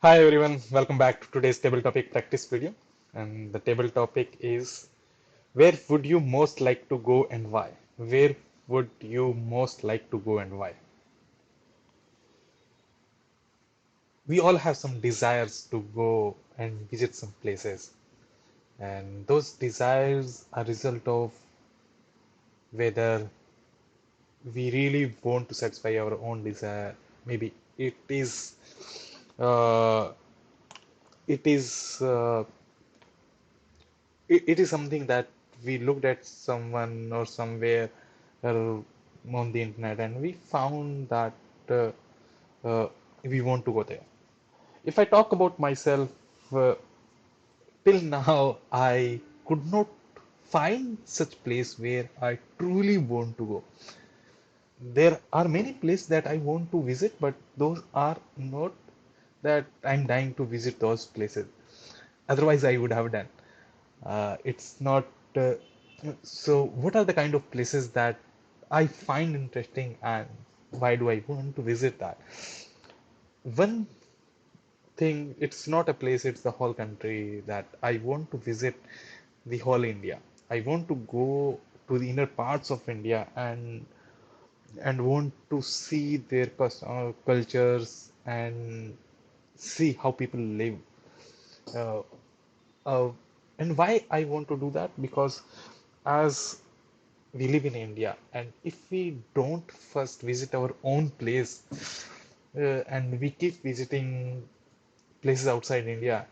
Hi everyone, welcome back to today's table topic practice video. And the table topic is, where would you most like to go and why? Where would you most like to go and why? We all have some desires to go and visit some places, and those desires are a result of whether we really want to satisfy our own desire. Maybe uh, it is it is something that we looked at someone or somewhere uh, on the internet and we found that uh, uh, we want to go there. If I talk about myself, uh, till now I could not find such place where I truly want to go. There are many places that I want to visit, but those are not that I'm dying to visit those places. Otherwise, I would have done. It's not. Uh, so, what are the kind of places that I find interesting, and why do I want to visit that? One thing, it's not a place; it's the whole country that I want to visit. The whole India. I want to go to the inner parts of India and want to see their cultures and see how people live. Uh, uh, and why I want to do that? Because as we live in India, and if we don't first visit our own place, and we keep visiting places outside India,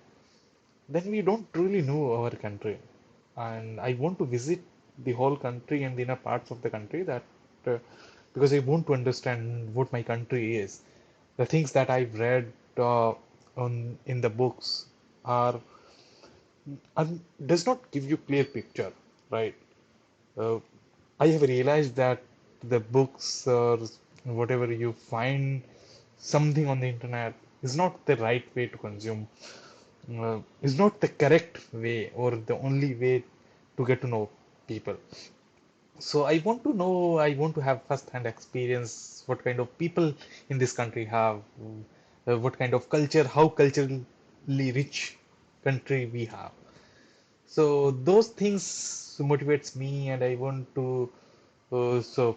then we don't truly know our country. And I want to visit the whole country and the inner parts of the country that because I want to understand what my country is. The things that I've read on in the books are, does not give you clear picture, right? Uh, I have realized that the books or whatever you find something on the internet is not the right way to consume, is not the correct way or the only way to get to know people. So I want to know, I want to have first-hand experience what kind of people in this country have, what kind of culture, how culturally rich country we have. So those things motivates me, and I want to to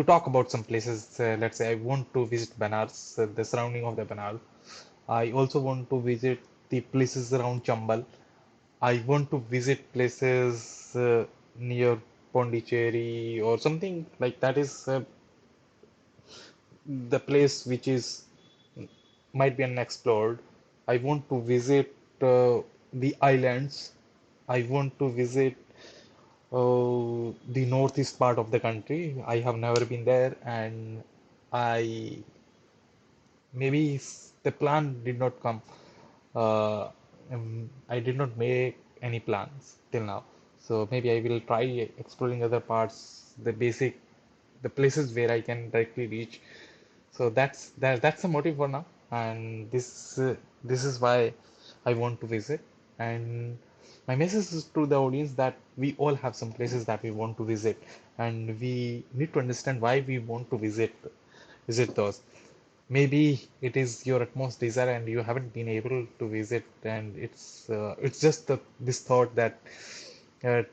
talk about some places. Let's say I want to visit Banaras, the surrounding of the Banaras. I also want to visit the places around Chambal. I want to visit places near Pondicherry or something like that is the place which is might be unexplored. I want to visit the islands. I want to visit the northeast part of the country. I have never been there, and I maybe the plan did not come. I did not make any plans till now. So maybe I will try exploring other parts, the places where I can directly reach. So that's the motive for now, and this is why I want to visit. And my message is to the audience that we all have some places that we want to visit, and we need to understand why we want to visit those. Maybe it is your utmost desire and you haven't been able to visit, and it's just this thought that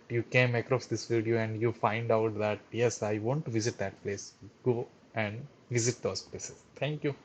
you came across this video and you find out that yes, I want to visit that place. Go and visit those places. Thank you.